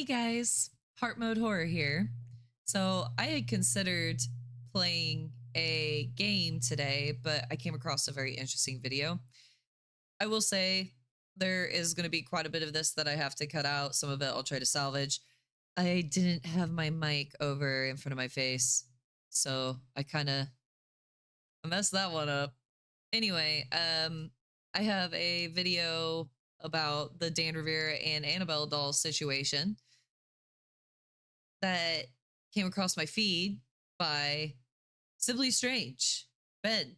Hey guys, Heart Mode Horror here. So I had considered playing a game today, but I came across a very interesting video. I will say there is going to be quite a bit of this that I have to cut out. Some of it I'll try to salvage. I didn't have my mic over in front of my face, so I kind of messed that one up. Anyway, I have a video about the Dan Rivera and Annabelle doll situation that came across my feed by Simply Strange, Ben.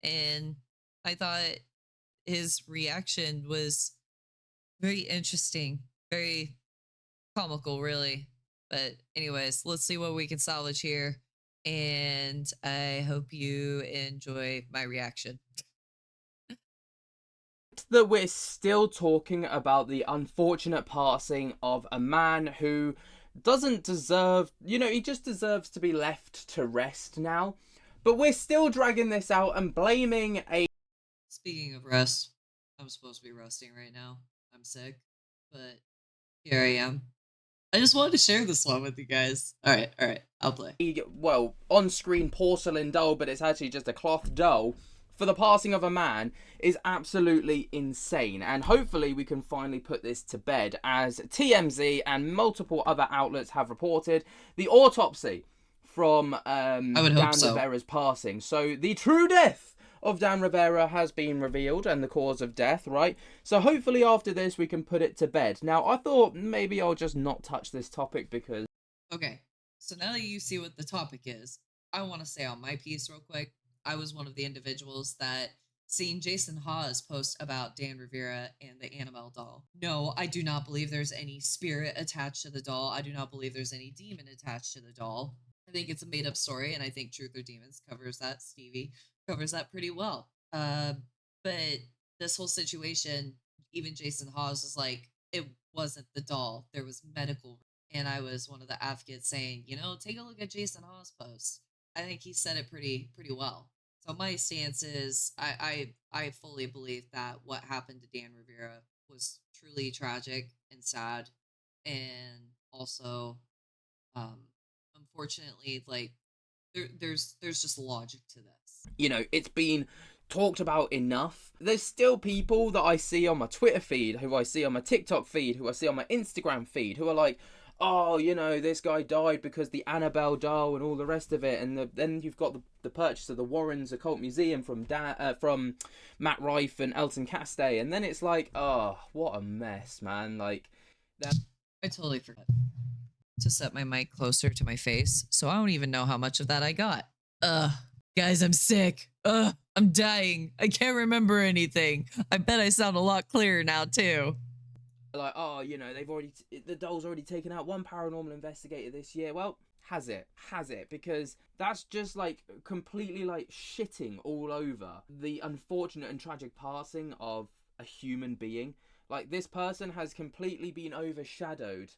And I thought his reaction was very interesting, very comical, really. But, anyways, let's see what we can salvage here. And I hope you enjoy my reaction. That we're still talking about the unfortunate passing of a man who doesn't deserve, he just deserves to be left to rest now. But we're still dragging this out and blaming a. Speaking of rest, I'm supposed to be resting right now. I'm sick, but here I am. I just wanted to share this one with you guys. All right, I'll play. Well, on-screen porcelain doll, but it's actually just a cloth doll for the passing of a man is absolutely insane. And hopefully we can finally put this to bed, as TMZ and multiple other outlets have reported the autopsy from I would hope Dan so. Rivera's passing. So the true death of Dan Rivera has been revealed and the cause of death, right? So hopefully after this we can put it to bed. Now, I thought maybe I'll just not touch this topic because... Okay, so now that you see what the topic is, I want to say on my piece real quick. I was one of the individuals that seen Jason Hawes post about Dan Rivera and the Annabelle doll. No, I do not believe there's any spirit attached to the doll. I do not believe there's any demon attached to the doll. I think it's a made up story, and I think Truth or Demons covers that. Stevie covers that pretty well. But this whole situation, even Jason Hawes was like, it wasn't the doll. There was medical, and I was one of the advocates saying, take a look at Jason Hawes' post. I think he said it pretty well. So my stance is I fully believe that what happened to Dan Rivera was truly tragic and sad, and also um unfortunately, like, there's just logic to this. It's been talked about enough. There's still people that I see on my Twitter feed, who I see on my TikTok feed, who I see on my Instagram feed, who are like, oh, this guy died because the Annabelle doll and all the rest of it. And then you've got the purchase of the Warrens Occult Museum from Matt Rife and Elton Castay. And then it's like, oh, what a mess, man. Like, that. I totally forgot to set my mic closer to my face, so I don't even know how much of that I got. Guys, I'm sick. I'm dying. I can't remember anything. I bet I sound a lot clearer now, too. Like, oh, the doll's already taken out one paranormal investigator this year. Well, has it? Because that's just like completely like shitting all over the unfortunate and tragic passing of a human being. Like, this person has completely been overshadowed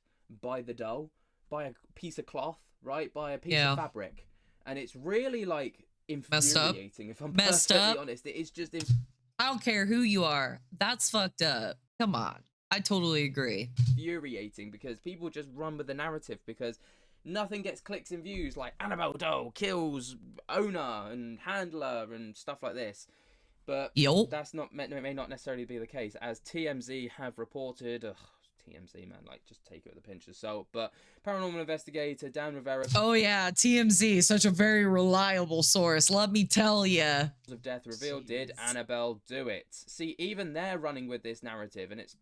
by the doll, by a piece of cloth, right? By a piece of fabric. And it's really like infuriating, if I'm perfectly honest. It is just I don't care who you are. That's fucked up. Come on. I totally agree. Infuriating, because people just run with the narrative, because nothing gets clicks and views like Annabelle doll kills owner and handler and stuff like this. But that's may not necessarily be the case, as TMZ have reported. TMZ, man, like, just take it with a pinch of salt. But paranormal investigator Dan Rivera. Oh yeah, TMZ, such a very reliable source. Let me tell ya. Of death revealed. Did Annabelle do it? See, even they're running with this narrative, and it's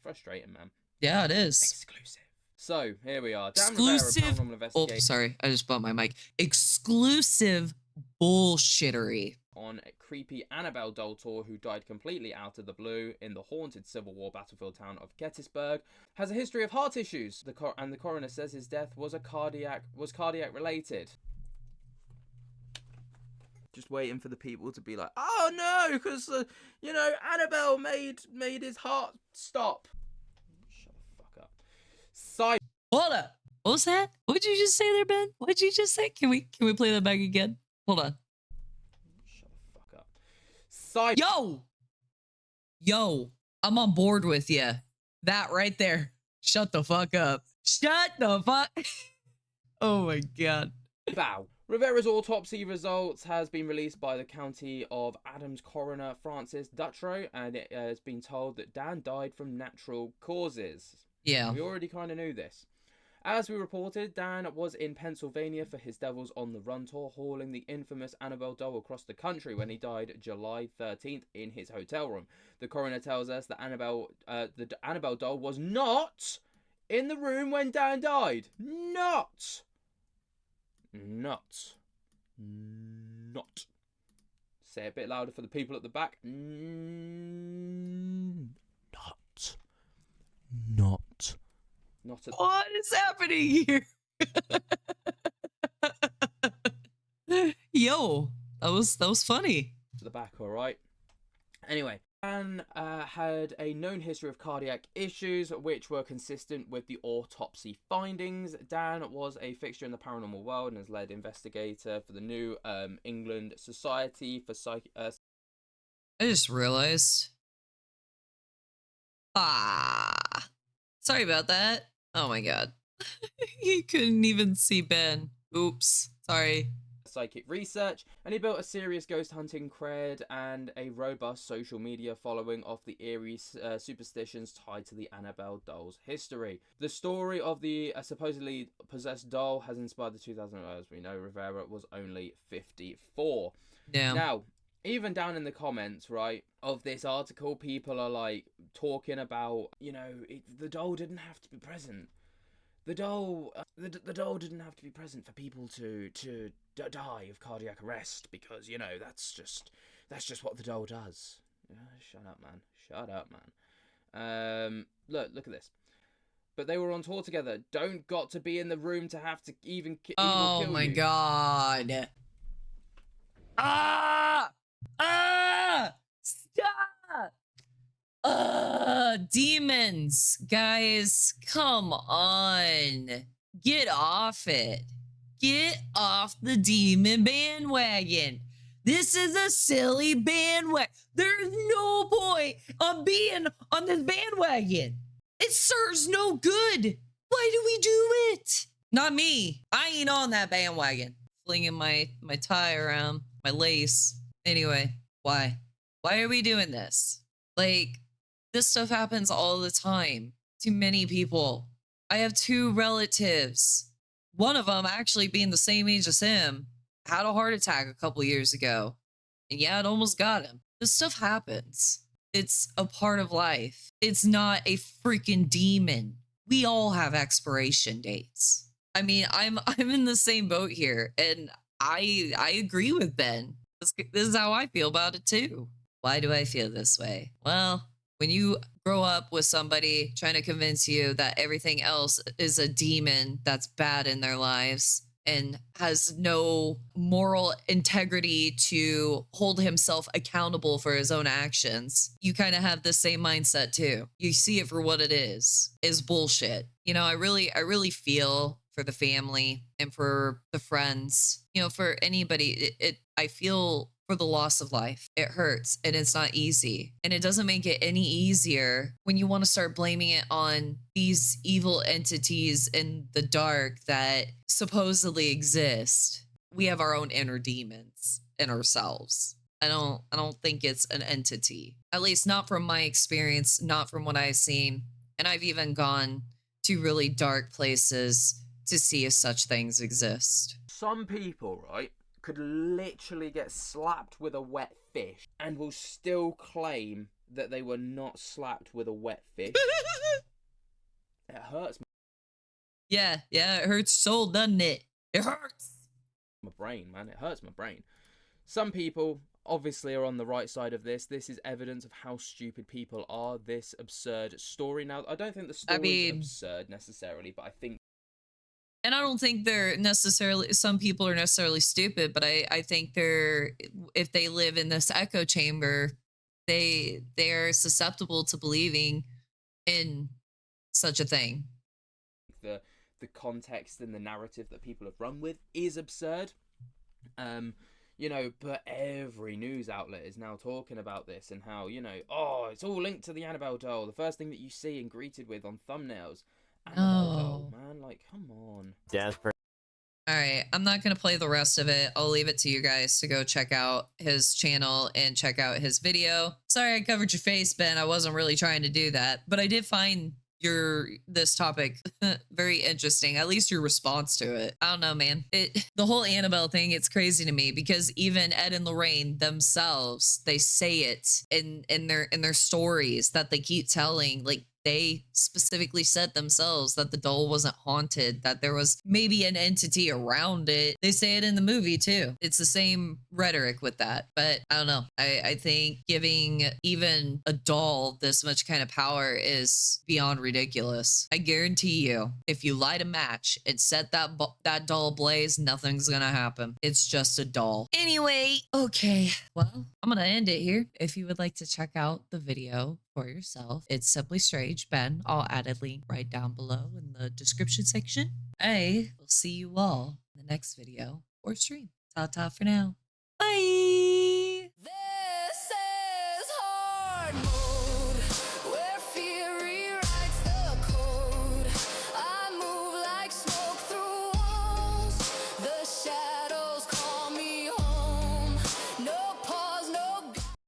frustrating, man. Yeah, it is. Exclusive. So here we are. Dan Exclusive. Rivera, paranormal investigator. Oh, sorry, I just bumped my mic. Exclusive bullshittery. On a creepy Annabelle doll tour, who died completely out of the blue in the haunted Civil War battlefield town of Gettysburg, has a history of heart issues. And the coroner says his death was cardiac related. Just waiting for the people to be like, oh no, because Annabelle made his heart stop. Shut the fuck up. Hold up. What was that? What did you just say there, Ben? What did you just say? Can we play that back again? Hold on. Yo, I'm on board with you. That right there. Shut the fuck up. Shut the fuck. Oh my god. Bow. Rivera's autopsy results has been released by the County of Adams coroner Francis Dutrow, and it has been told that Dan died from natural causes. Yeah. We already kind of knew this. As we reported, Dan was in Pennsylvania for his Devils on the Run tour, hauling the infamous Annabelle doll across the country when he died July 13th in his hotel room. The coroner tells us that the Annabelle doll was not in the room when Dan died. Not. Say it a bit louder for the people at the back. Not. Not at What is happening here? Yo, that was funny. the back, all right? Anyway, Dan had a known history of cardiac issues, which were consistent with the autopsy findings. Dan was a fixture in the paranormal world and has led investigator for the New England Society for I just realized. Sorry about that. Oh my god. You couldn't even see Ben. Oops. Sorry. psychic research, and he built a serious ghost hunting cred and a robust social media following of the eerie superstitions tied to the Annabelle doll's history. The story of the supposedly possessed doll has inspired the 2000, as we know, Rivera was only 54. Yeah. Now, even down in the comments, right, of this article, people are like talking about, you know, the doll didn't have to be present. The doll didn't have to be present for people to die of cardiac arrest because, you know, that's just what the doll does. Shut up, man. Look at this. But they were on tour together. Don't got to be in the room to have to even kill you. Oh my god. Stop. Demons, guys, come on. Get off it. Get off the demon bandwagon. This is a silly bandwagon. There's no point on being on this bandwagon. It serves no good. Why do we do it? Not me. I ain't on that bandwagon. Flinging my tie around, my lace. Anyway, why? Why are we doing this? Like, this stuff happens all the time to many people. I have 2 relatives. One of them, actually being the same age as him, had a heart attack a couple years ago. And yeah, it almost got him. This stuff happens. It's a part of life. It's not a freaking demon. We all have expiration dates. I mean, I'm in the same boat here, and I agree with Ben. This is how I feel about it too. Why do I feel this way? Well, when you grow up with somebody trying to convince you that everything else is a demon that's bad in their lives and has no moral integrity to hold himself accountable for his own actions, you kind of have the same mindset too. You see it for what it is bullshit. You know, I really feel for the family and for the friends, you know, for anybody. I feel for the loss of life. It hurts and it's not easy. And it doesn't make it any easier when you want to start blaming it on these evil entities in the dark that supposedly exist. We have our own inner demons in ourselves. I don't think it's an entity. At least not from my experience, not from what I've seen. And I've even gone to really dark places to see if such things exist. Some people, right, could literally get slapped with a wet fish and will still claim that they were not slapped with a wet fish. It hurts Yeah, it hurts soul, doesn't it? It hurts my brain, man. It hurts my brain. Some people obviously are on the right side of this. This is evidence of how stupid people are. This absurd story. Now, I don't think the story is absurd necessarily, but I think. And I don't think they're necessarily, some people are necessarily stupid, but I think if they live in this echo chamber, they're susceptible to believing in such a thing. The context and the narrative that people have run with is absurd. You You know, but every news outlet is now talking about this and how, you know, oh, it's all linked to the Annabelle doll. The first thing that you see and greeted with on thumbnails, Annabelle doll, No. man. Like, come on. Dan's All right, I'm not going to play the rest of it. I'll leave it to you guys to go check out his channel and check out his video. Sorry I covered your face, Ben. I wasn't really trying to do that, but I did find this topic very interesting, at least your response to it. I don't know, man. The whole Annabelle thing, it's crazy to me because even Ed and Lorraine themselves, they say it in their stories that they keep telling. Like, they specifically said themselves that the doll wasn't haunted, that there was maybe an entity around it. They say it in the movie too. It's the same rhetoric with that. But I don't know. I think giving even a doll this much kind of power is beyond ridiculous. I guarantee you, if you light a match and set that doll ablaze, nothing's gonna happen. It's just a doll. Anyway, okay. Well, I'm gonna end it here. If you would like to check out the video for yourself, it's Simply Strange Ben. I'll add a link right down below in the description section. I will see you all in the next video or stream. Ta ta for now. Bye.